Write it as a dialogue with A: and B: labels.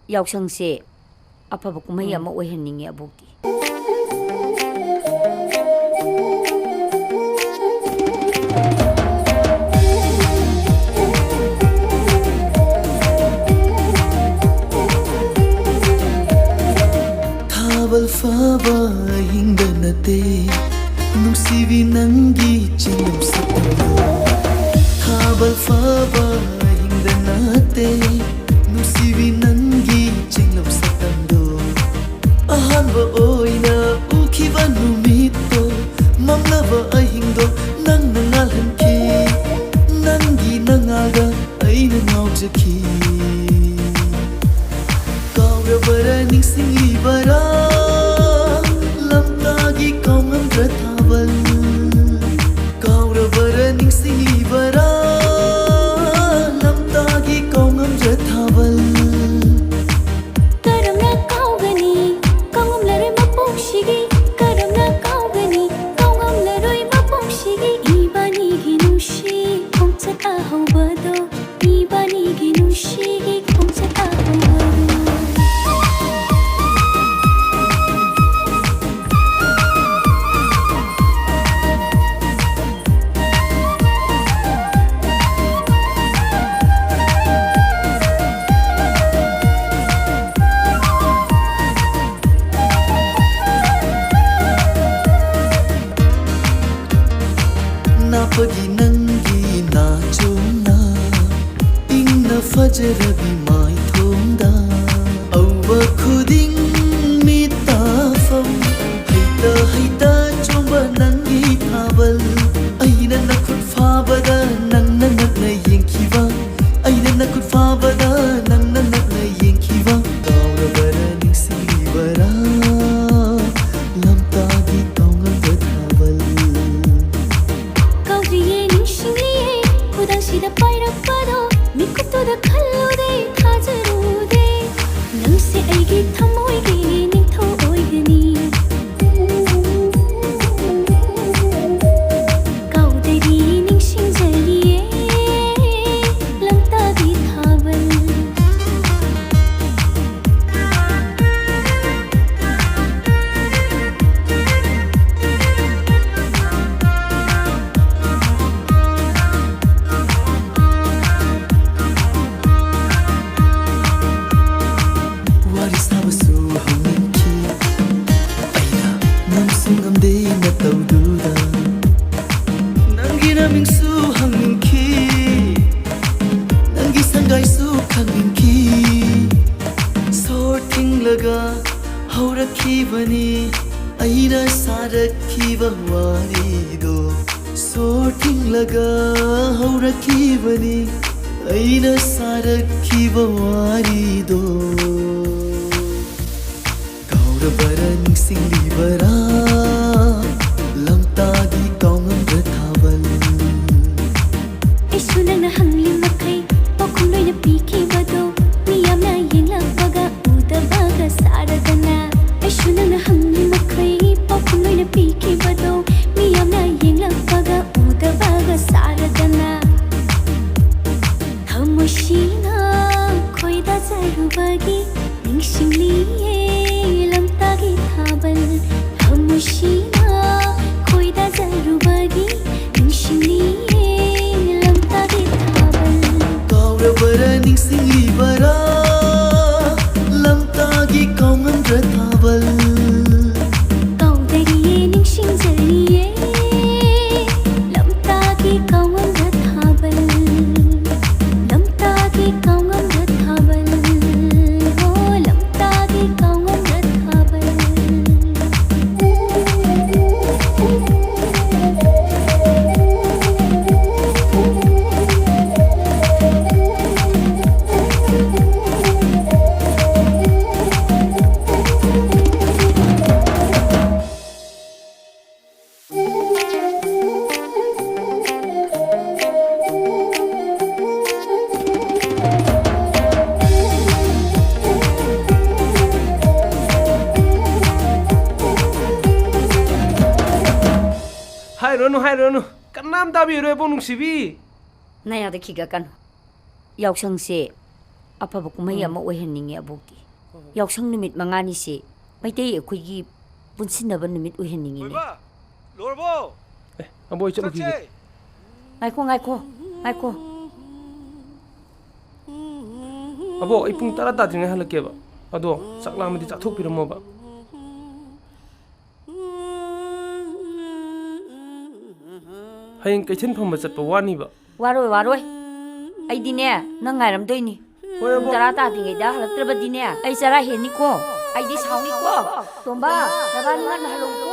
A: ꯌꯥꯎꯁꯪꯁꯦ ꯑꯐꯕ ꯀꯨꯝꯍꯩ ꯑꯃ ꯑꯣꯏꯍꯟꯅꯤꯡꯉꯦ ꯑꯕꯣꯛꯇꯤ.
B: ꯊꯥꯕꯜ ꯐꯥꯕ ꯍꯤꯡꯗ ꯅꯠꯇꯦ ꯅꯨꯡꯁꯤꯕꯤ ꯅꯪꯒꯤ ꯆꯤꯡꯂꯝ ꯁꯛꯇꯝꯗꯣ. ꯊꯥꯕꯜ ꯐꯥꯕ ꯍꯤꯡꯗ ꯅꯠꯇꯦ ꯅꯨꯡꯁꯤꯕꯤ ꯅꯪꯒꯤ ꯆꯤꯡꯂꯝ ꯁꯛꯇꯝꯗꯣ. ꯑꯍꯥꯟꯕ ꯑꯣꯏꯅ ꯎꯈꯤꯕ ꯅꯨꯃꯤꯠꯇꯣ ꯃꯝꯂꯕ ꯑꯍꯤꯡꯗꯣ ꯅꯪꯅ ꯉꯥꯜꯍꯟꯈꯤ. ꯅꯪꯒꯤ ꯅꯉꯥꯜꯗ ꯑꯩꯅ ꯉꯥꯎꯖꯈꯤ. ꯀꯥꯎꯔꯕꯔ ꯅꯤꯡꯁꯤꯡꯂꯤꯕꯔꯥ ꯂꯝꯇꯥꯒꯤ ꯀꯥꯎꯉꯝꯗ꯭ꯔ ꯊꯥꯕꯜ. ꯀꯥꯎꯔꯕꯔ ꯅꯤꯡꯁꯤꯡꯂꯤꯕꯔꯥ ꯂꯝꯇꯥꯒꯤ ꯀꯥꯎꯉꯝꯗ꯭ꯔ ꯊꯥꯕꯜ.
C: ꯀꯔꯝꯅ ꯀꯥꯎꯒꯅꯤ ꯀꯥꯎꯉꯝꯂꯔꯣꯏ ꯃꯄꯣꯛꯁꯤꯒꯤ. ꯀꯔꯝꯅ ꯀꯥꯎꯒꯅꯤ ꯀꯥꯎꯉꯝꯂꯔꯣꯏ ꯃꯄꯣꯛꯁꯤꯒꯤ. 이반이기 눈시 꼼짝아 허버도. 이반이기 눈시기 꼼짝아 허버도.
B: 나쁘기 nangi 나좋나 잉나 fajarabhi mai thongda. Awa khuding mitafam haita chomba nangi thabal. Aina nakhut fabada nangna nakna yengkiwa. Aina nakhut fabada nangna nakna yengkiwa. Kaurabara ningsilibara lamtagi kaungalda thabal.
C: 당시다 빠이락빠도 미국도다 칼로데 가져로데. 넌세 아이기 탐모이기 닝토 오이그니. 가우데리 닝싱자리에 람따기 타벌.
B: ꯇꯧꯗꯨꯗ ꯅꯪꯒꯤ ꯅꯃꯤꯡꯁꯨ ꯍꯪꯅꯤꯡꯈꯤ. ꯅꯪꯒꯤ ꯁꯪꯒꯥꯏꯁꯨ ꯈꯪꯅꯤꯡꯈꯤ. ꯁꯣꯔ ꯊꯤꯡꯂꯒ ꯍꯧꯔꯛꯈꯤꯕꯅꯤ ꯑꯩꯅ ꯁꯥꯔꯛꯈꯤꯕ ꯋꯥꯔꯤꯗꯣ. ꯁꯣꯔ ꯊꯤꯡꯂꯒ ꯍꯧꯔꯛꯈꯤꯕꯅꯤ ꯑꯩꯅ ꯁꯥꯔꯛꯈꯤꯕ ꯋꯥꯔꯤꯗꯣ. ꯀꯥꯎꯔꯕꯔ ꯅꯤꯡꯁꯤꯡꯂꯤꯕꯔꯥ ꯂꯝꯇꯥꯒꯤ ꯀꯥꯎꯉꯝꯗ꯭ꯔ ꯊꯥꯕꯜ.
C: ꯑꯩꯁꯨ ꯅꯪꯅ ꯍꯪꯂꯤ ꯃꯈꯩ ꯄꯥꯎꯈꯨꯝ ꯂꯣꯏꯅ ꯄꯤꯈꯤꯕꯗꯣ. ꯃꯤꯌꯥꯝꯅ ꯌꯦꯡꯂꯛꯄꯒ ꯎꯗꯕꯒ ꯁꯥꯔꯗꯅ. ꯑꯩꯁꯨ ꯅꯪꯅ ꯍꯪꯂꯤ ꯃꯈꯩ ꯄꯥꯎꯈꯨꯝ ꯂꯣꯏꯅ ꯄꯤꯈꯤꯕꯗꯣ. ꯃꯤꯌꯥꯝꯅ ꯌꯦꯡꯂꯛꯄꯒ ꯎꯗꯕꯒ ꯁꯥꯔꯗꯅ. ꯊꯃꯣꯏꯁꯤꯅ ꯈꯣꯏꯗꯥꯖꯔꯨꯕꯒꯤ ꯅꯤꯡꯁꯤꯡꯂꯤꯌꯦ lamtagi thabal. Thamushina khoidazarubagi ningshingliye lamtagi thabal.
B: Kaurabara ningsinglibara lamtagi kaungamdra thabal.
C: Kaudariye ningshingjariye lamtagi kaungamdra thabal. lamtagi kaungamdra thabal. Oh lamtagi kaungamdra thabal.
D: 하이러누 깐남 답이래 보는 시비
A: 나야다 기가 깐. ꯌꯥꯎꯁꯪꯁꯦ ꯑꯐꯕ ꯀꯨꯝꯍꯩ ꯑꯃ ꯑꯣꯏꯍꯟꯅꯤꯡꯉꯦ ꯑꯕꯣꯛꯇꯤ. ꯌꯥꯎꯁꯪ ꯅꯨꯃꯤꯠ ꯃꯉꯥꯅꯤꯁꯤ ꯃꯩꯇꯩ ꯑꯩꯈꯣꯏꯒꯤ ꯄꯨꯟꯁꯤꯟꯅꯕ ꯅꯨꯃꯤꯠ ꯑꯣꯏꯍꯟꯅꯤꯡꯉꯤꯅꯦ
E: ꯂꯣꯏꯔꯕꯣ
D: ꯑꯕꯣꯏ ꯆꯠꯂꯨꯈꯤꯒꯦ
E: ꯆꯠꯁꯦ
A: ꯉꯥꯏꯈꯣ ꯉꯥꯏꯈꯣ ꯉꯥꯏꯈꯣ
D: ꯑꯕꯣ ꯑꯩ ꯄꯨꯡ 10 ꯇꯥꯗ꯭ꯔꯤꯉꯩ ꯍꯜꯂꯛꯀꯦꯕ ꯑꯗꯣ ꯆꯥꯛ ꯂꯥꯝꯃꯗꯤ ꯆꯥꯊꯣꯛꯄꯤꯔꯝꯃꯣꯕ ꯍꯌꯦꯡ ꯀꯩꯊꯦꯜ ꯐꯝꯕ ꯆꯠꯄ ꯋꯥꯅꯤꯕ
A: ꯋꯥꯔꯣꯏ ꯋꯥꯔꯣꯏ ꯑꯩꯗꯤꯅꯦ ꯅꯪ ꯉꯥꯏꯔꯝꯗꯣꯏꯅꯤ
D: ꯍꯣꯏ
A: ꯄꯨꯡ
D: ꯑꯕꯣ
A: 10 ꯇꯥꯗ꯭ꯔꯤꯉꯩꯗ ꯍꯜꯂꯛꯇ꯭ꯔꯕꯗꯤꯅꯦ ꯑꯩ ꯆꯔꯥ ꯍꯦꯟꯅꯤꯀꯣ ꯑꯩꯗꯤ ꯁꯥꯎꯅꯤꯀꯣ ꯇꯣꯝꯕ ꯅꯕꯥꯅꯤ ꯉꯟꯅ ꯍꯜꯂꯛꯎꯀꯣ